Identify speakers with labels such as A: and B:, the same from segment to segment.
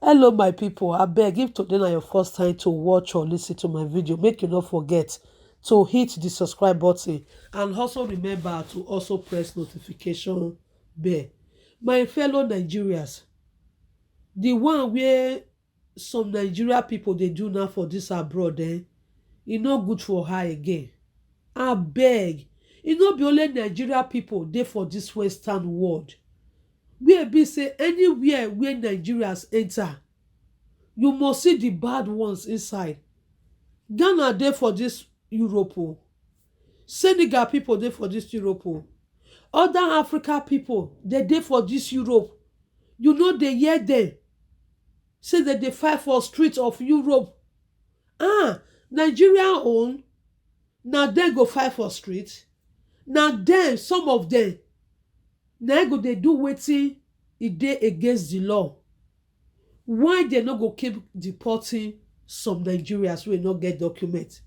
A: Hello my people, abeg if today na your first time to watch or listen to my video, make you no forget to hit the subscribe button and also remember to also press notification bell. My fellow Nigerians, the one where some Nigeria people dey do now for this abroad, e no good for her again. Abeg, e no be only Nigeria people dey for this western world. Where be say anywhere where Nigerians enter, you must see the bad ones inside. Ghana dey for this Europe o. Senegal people dey for this Europe o. Other Africa people dey dey for this Europe. You no dey hear dem say dem dey fight for street of Europe. Nigeria own na dem go fight for street. Na dem, some of dem, na go dey do wetin e dey against the law. Why dem no go keep deporting some Nigerians wey no get document?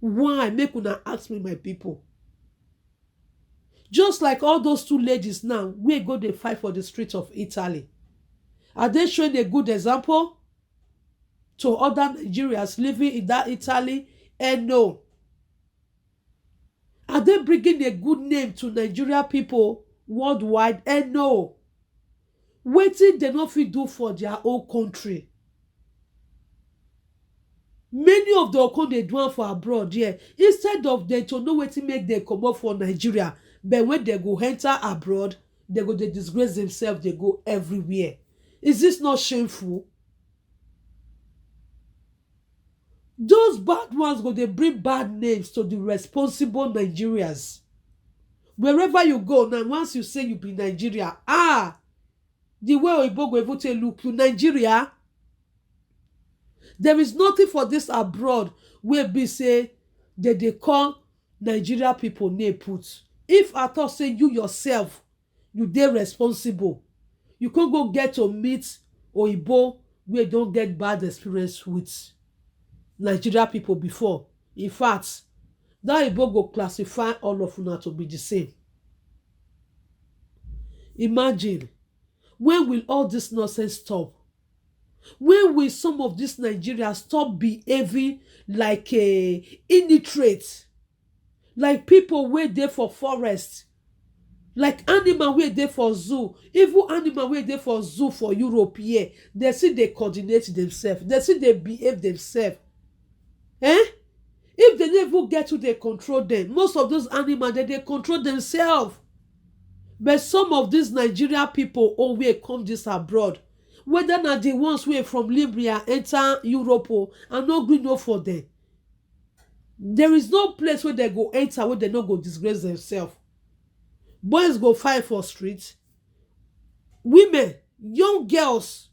A: Why? Make una ask me, my people. Just like all those two ladies now wey go dey fight for the streets of Italy, are they showing a good example to other Nigerians living in that Italy? And no. Are they bringing a good name to Nigeria people worldwide? And no. Wetin dem no fit do for their own country, many of dem come dey do am for abroad here. Instead of dem to know wetin make dem comot for Nigeria, but when dem go enter abroad, dem go dey disgrace themselves, dey go everywhere. Is this not shameful? Those bad ones go dey bring bad names to the responsible Nigerians. Wherever you go now, once you say you be Nigeria, the way oyibo go even take look you, Nigeria. There is nothing for this abroad wey be say dem dey call Nigeria people name put. If at all say you yourself, you dey responsible, you can't go get to meet oyibo wey don get bad experience with Nigeria people before. In fact, that oyibo go classify all of una to be the same. Imagine, when will all this nonsense stop? When will some of these Nigerians stop behaving like a illiterate, like people wey dey for forest, like animal wey dey for zoo? Even animal wey dey for zoo for Europe here, dem still dey coordinate themselves, dem still dey behave themselves. If dem no even get who dey control dem, most of those animals dem dey control themselves. But some of these Nigeria people wey come this abroad, whether na the ones wey from Libya enter Europe, I no gree know for them. There is no place where they go enter where they no go disgrace themselves. Boys go fight for street. Women, young girls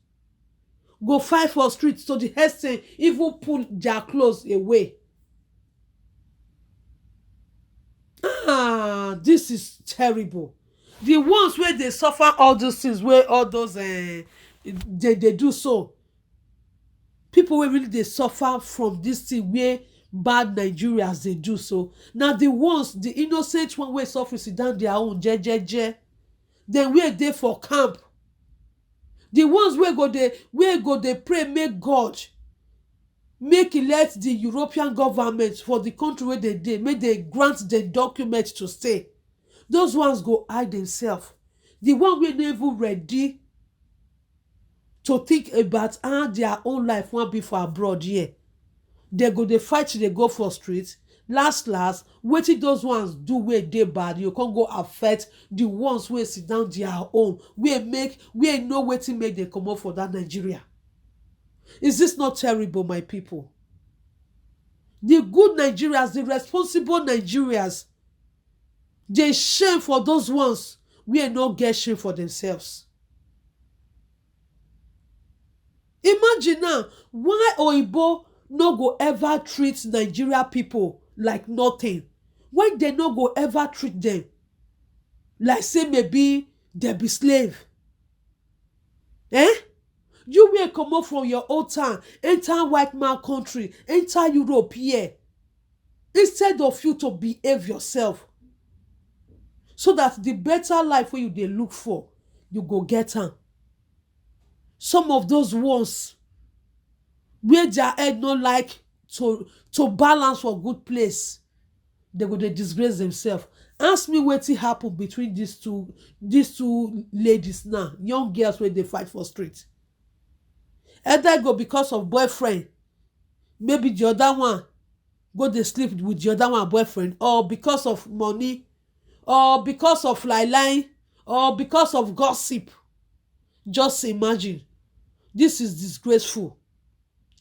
A: go fight for street to the extent even pull their clothes away. This is terrible. The ones where they suffer all those things, where all those they do so. People wey really dey suffer from this thing where bad Nigerians they do so. Now the ones, the innocent one wey suffer sit down their own jejeje. Then where they for camp. The ones where go they pray, make God make e let the European government for the country where they dey, make they grant the document to stay. Those ones go hide themselves. The one wey no even ready to think about how their own life wan be for abroad here, they go dey fight, they go for street. Last wetin those ones do wey dey bad, you can't go affect the ones wey sit down their own, wey know wetin make dem comot for that Nigeria. Is this not terrible, my people? The good Nigerians, the responsible Nigerians, they shame for those ones wey no get shame for themselves. Imagine now, why oyibo no go ever treat Nigeria people like nothing? Why they no go ever treat them like say maybe they be slave? You wey comot from your old town, enter white man country, enter Europe here, instead of you to behave yourself, so that the better life wey you dey look for, you go get am. some of those ones where their head not like to balance for good place, they go dey disgrace themselves. Ask me wetin happen between these two ladies now, young girls wey dey fight for street. Either go because of boyfriend, maybe the other one go dey sleep with the other one boyfriend, or because of money, or because of lie, or because of gossip. Just imagine. This is disgraceful.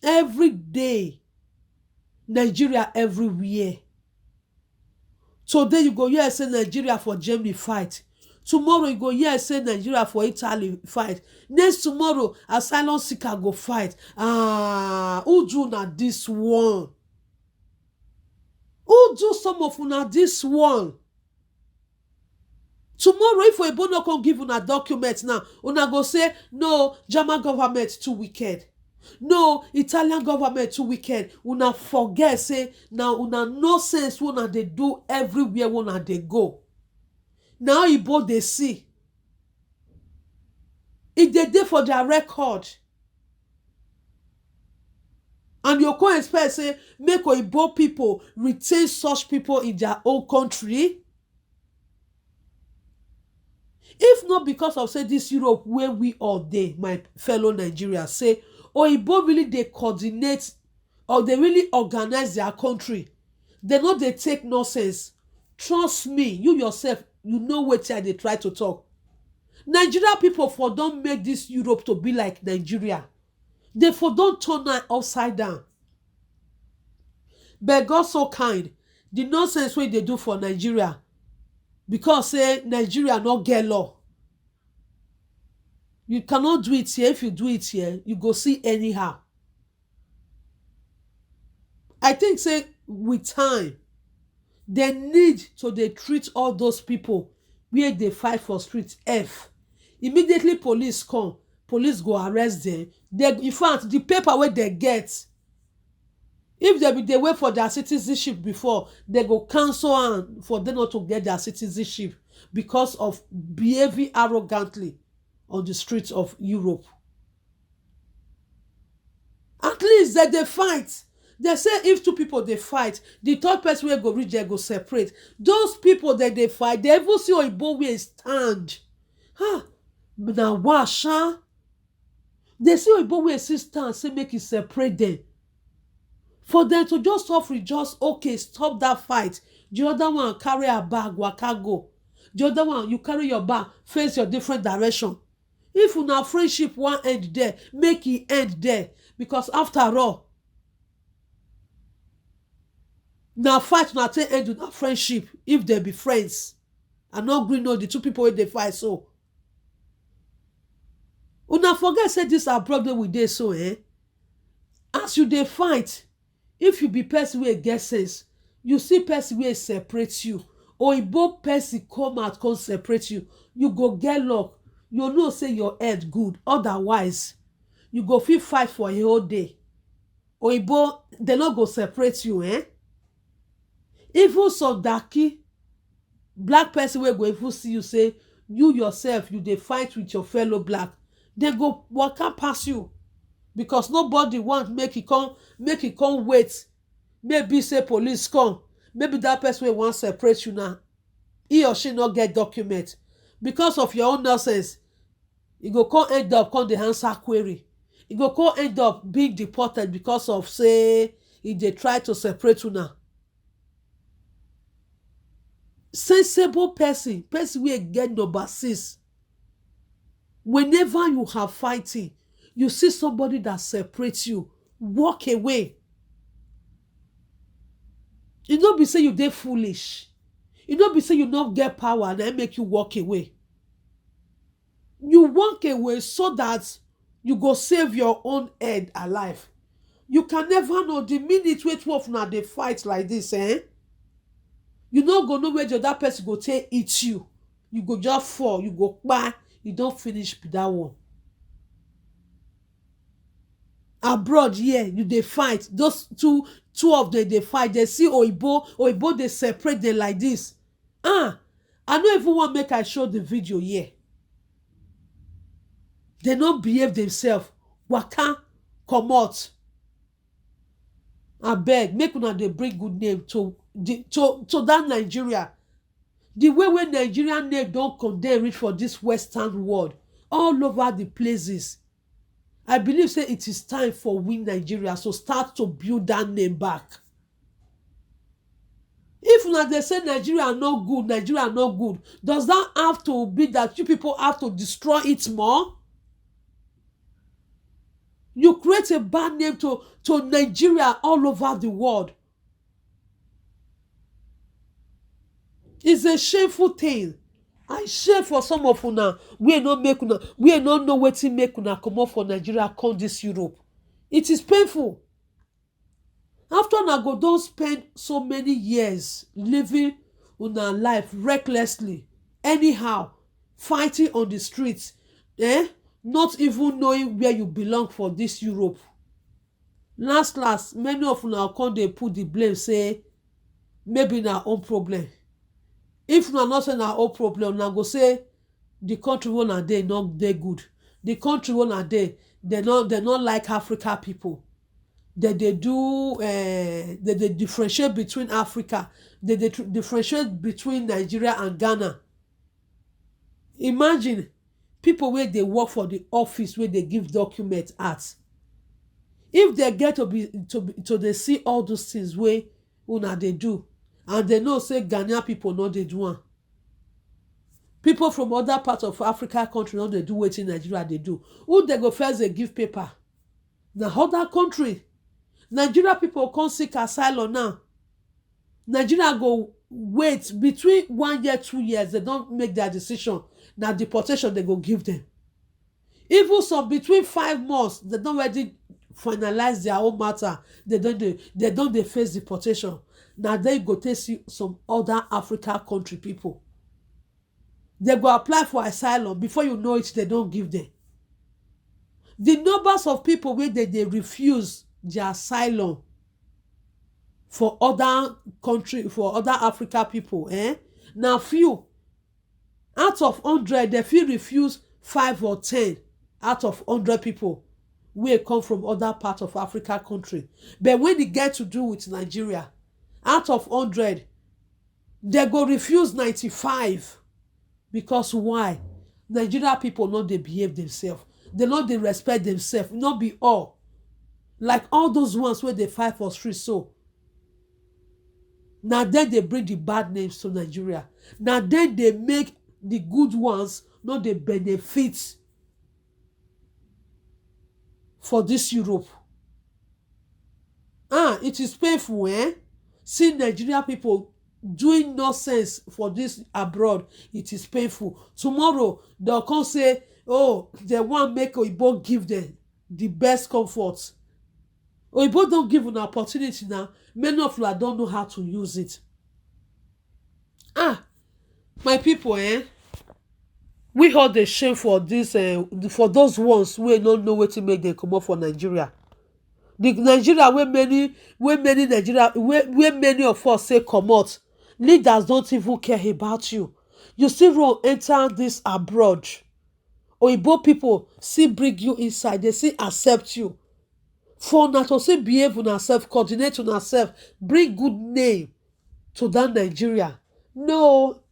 A: Every day, Nigeria everywhere. Today you go hear say Nigeria for Germany fight. Tomorrow you go hear say Nigeria for Italy fight. Next tomorrow, asylum seeker go fight. Who do na this one? Who do some of una this one? Tomorrow, if Oyibo no come give una document now, una go say, no, German government too wicked. No, Italian government too wicked. Una forget, say, now una no sense wey una dey do everywhere wey una dey go. Now Oyibo dey see. E dey dey for their record. And you come expect, say, make Oyibo people retain such people in their own country? If not because of, say, this Europe where we all dey, my fellow Nigerians, say, Oyibo really dey coordinate or they really organize their country. They no dey take nonsense. Trust me, you yourself, you know wetin I dey try to talk. Nigeria people for don make this Europe to be like Nigeria. They for don turn am upside down. But God so kind, the nonsense wey they do for Nigeria, because say Nigeria no get law. You cannot do it here. If you do it here, you go see anyhow. I think say with time, they need to dey treat all those people where they fight for street F. Immediately police come, police go arrest them. In fact, the paper wey they get, if they wait for their citizenship before, they go cancel am for them not to get their citizenship because of behaving arrogantly on the streets of Europe. At least that they fight. They say if two people they fight, the third person will go reach there, go separate. Those people that they fight, they even see Oyibo wey stand. Now wash, they see Oyibo wey stand, say make it separate them. For them to just offer, just okay, stop that fight. The other one carry a bag, waka go. The other one, you carry your bag, face your different direction. If una friendship wan end there, make it end there. Because after all, na fight na take end una friendship if they be friends. I no gree know the two people wey dey fight so. Una forget say this abroad wey we dey so, as you dey fight, if you be person wey get sense, you see person wey separate you, Oyibo person come out come separate you, you go get luck. You know say your head good. Otherwise, you go fit fight for a whole day. Oyibo, they no go separate you, Even some darky black person wey go even see you, say you yourself, you dey fight with your fellow black, they go waka pass you. Because nobody want make it come wait. Maybe say police come. Maybe that person wey wan separate you now, he or she not get document. Because of your own nonsense, you go come end up come the answer query. You go come end up being deported because of, say, if they try to separate you now. Sensible person wey get number 6. Whenever you have fighting, you see somebody that separates you, walk away. You no be say you dey foolish. You no be say you no get power and I make you walk away. You walk away so that you go save your own head alive. You can never know the minute wey 12 now they fight like this, You no go know where the other person go take eat you. You go just fall, you go kpa, you don't finish that one. Abroad, yeah, you dey fight. Those two of them they fight. They see Oyibo they separate them like this. I know everyone make I show the video here. They no behave themselves, waka comot. Abeg, make una dey bring good name to that Nigeria. The way wey Nigerian name don condemn reach for this western world, all over the places. I believe say it is time for we Nigeria to start to build that name back. If una dey say Nigeria no good, Nigeria no good, does that have to be that you people have to destroy it more? You create a bad name to Nigeria all over the world. It's a shameful thing. I shame for some of una wey no make una, wey no know wetin make una comot for Nigeria come this Europe. It is painful. After una go don spend so many years living una life recklessly, anyhow, fighting on the streets, not even knowing where you belong for this Europe. Last, many of una come dey put the blame say maybe na own problem. If una not say na own problem, una go say the country wey una dey no dey good. The country wey una dey, they no like Africa people. They do they differentiate between Africa. They differentiate between Nigeria and Ghana. Imagine people wey dey work for the office wey dey give document at. If they get to dey see all those things wey una dey do, and they know say Ghanaian people no dey do am. People from other parts of Africa country no dey do wetin Nigeria dey do. Who they go first dey give paper? Na other country. Nigeria people come seek asylum now. Nigeria go wait between 1 year, 2 years. They don't make their decision. Na deportation they go give them. Even some between 5 months, they don't already finalize their own matter. They don't dey face deportation. Now they go take see some other Africa country people. They go apply for asylum. Before you know it, they don't give them. The numbers of people wey they refuse their asylum for other country, for other Africa people, now few. Out of 100, they fit refuse 5 or 10 out of 100 people wey come from other parts of Africa country. But when e get to do with Nigeria, out of 100, they go refuse 95. Because why? Nigeria people no dey behave themselves. They no dey respect themselves. Not be all. Like all those ones where they fight for street. So now then they bring the bad names to Nigeria. Now then they make the good ones not the benefits for this Europe. It is painful, See Nigeria people doing nonsense for this abroad. It is painful. Tomorrow they'll come say, oh, they want make Oyibo give them the best comfort. Oyibo don't give an opportunity now. Many of you don't know how to use it. My people, we hold the shame for this, for those ones who don't know what to make them come up for Nigeria. The Nigeria where many Nigeria where many of us say come out, leaders don't even care about you. You still run enter this abroad. Oyibo people still bring you inside. They still accept you. For una to say behave on ourselves, coordinate on ourselves, bring good name to that Nigeria. No,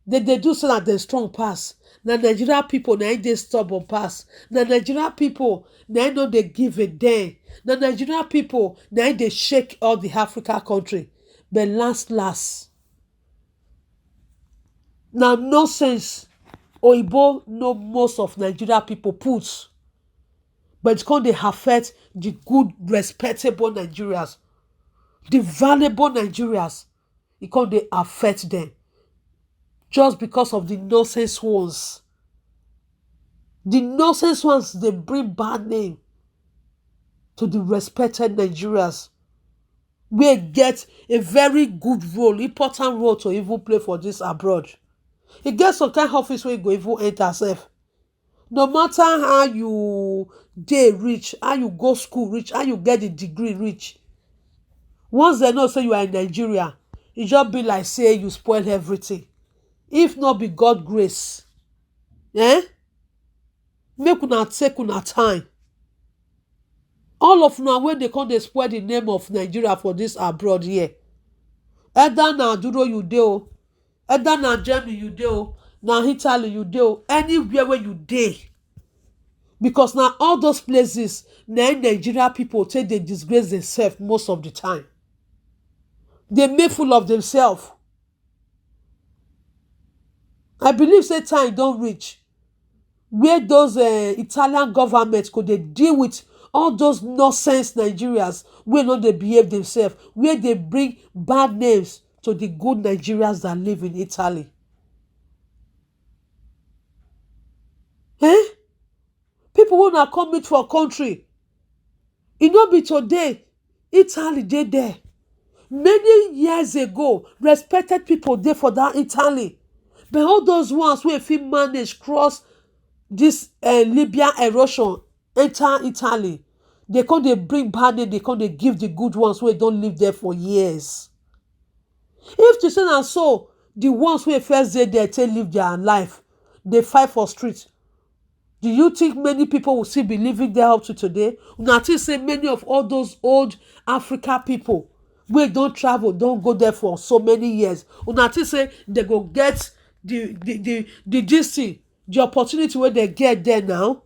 A: they do so that they strong pass. Now Nigeria people now they stubborn pass. Now Nigeria people now know they give a damn. Now Nigeria people now they shake all the Africa country. But last, now nonsense. Oyibo know most of Nigeria people put. But it's called they affect the good, respectable Nigerians. The valuable Nigerians. It called they affect them. Just because of the nonsense ones. The nonsense ones, they bring bad name to the respected Nigerians. We get a very good role, important role to even play for this abroad. It gets some kind of office where you go even enter self. No matter how you dey reach, how you go school reach, how you get the degree reach, once they know say you are in Nigeria, it just be like say you spoil everything. If not be God grace, Make una take una time. All of una wey dey come dey spoil the name of Nigeria for this abroad here, either na Duro you dey o, either na Germany you dey o, na Italy you dey o, anywhere wey you dey, because na all those places na Nigeria people take dey disgrace themselves most of the time. They make fool of themselves. I believe say time don reach where those Italian government go dey deal with all those nonsense Nigerians wey no dey behave themselves, where dey bring bad names to the good Nigerians that live in Italy. People wey na come meet for country, e no be today. Italy dey there. Many years ago, respected people dey for that Italy. But all those ones wey fit manage cross this Libyan erosion enter Italy, they come dey bring bad name, they come dey give the good ones wey don live there for years. If to say na so, the ones wey first dey there take live their life, dey fight for street, do you think many people will still be living there up to today? Una think say many of all those old Africa people wey don travel, don go there for so many years, una think say they go get the this thing, the opportunity wey they get there now?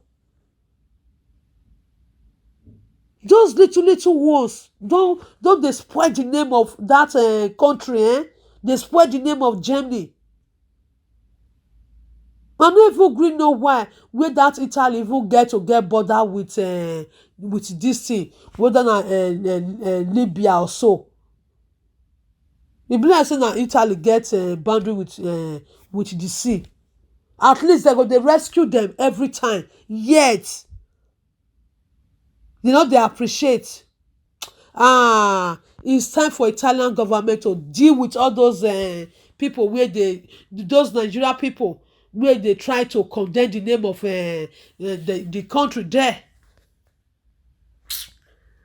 A: Those little ones don dey spoil the name of that country. Dey spoil the name of Germany. I no even gree know why wey that Italy even get to get border with this thing, whether na Libya or so. E be like say na Italy get boundary with the sea. At least they go dey rescue them every time, yet they no dey appreciate. It's time for Italian government to deal with all those people wey those Nigeria people wey dey try to condemn the name of the country there.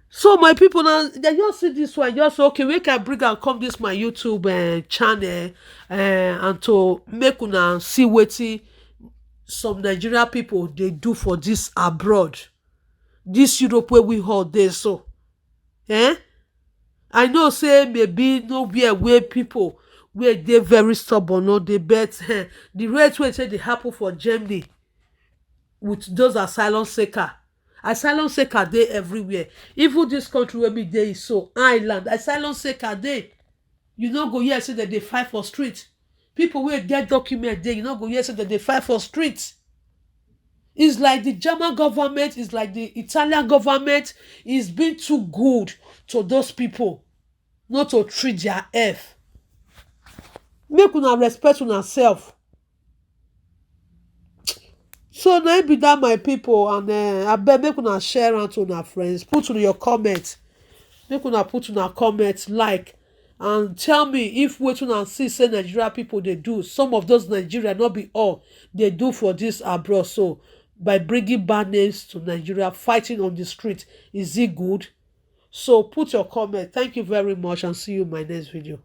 A: So my people, now they just see this one, just say okay, make I bring am come this my YouTube channel and to make una see wetin some Nigeria people dey do for this abroad, this Europe wey we all dey so. I know say maybe nowhere where people wey dey very stubborn no dey, but the rate wey say dey happen for Germany with those asylum seeker dey everywhere. Even this country wey me dey so, Ireland, asylum seeker dey. You no go hear say dem dey fight for street. People wey get document dey, you no go hear say dem dey fight for street. It's like the German government, it's like the Italian government is being too good to those people not to treat their F. Make una respect una self. So na be that my people, and abeg make una share am to una friends. Put your comment. Make una put una comment, like, and tell me if wetin una see say Nigeria people dey do, some of those Nigeria, not be all, dey do for this abroad. So by bringing bad names to Nigeria, fighting on the street, is it good? So put your comment. Thank you very much, and see you in my next video.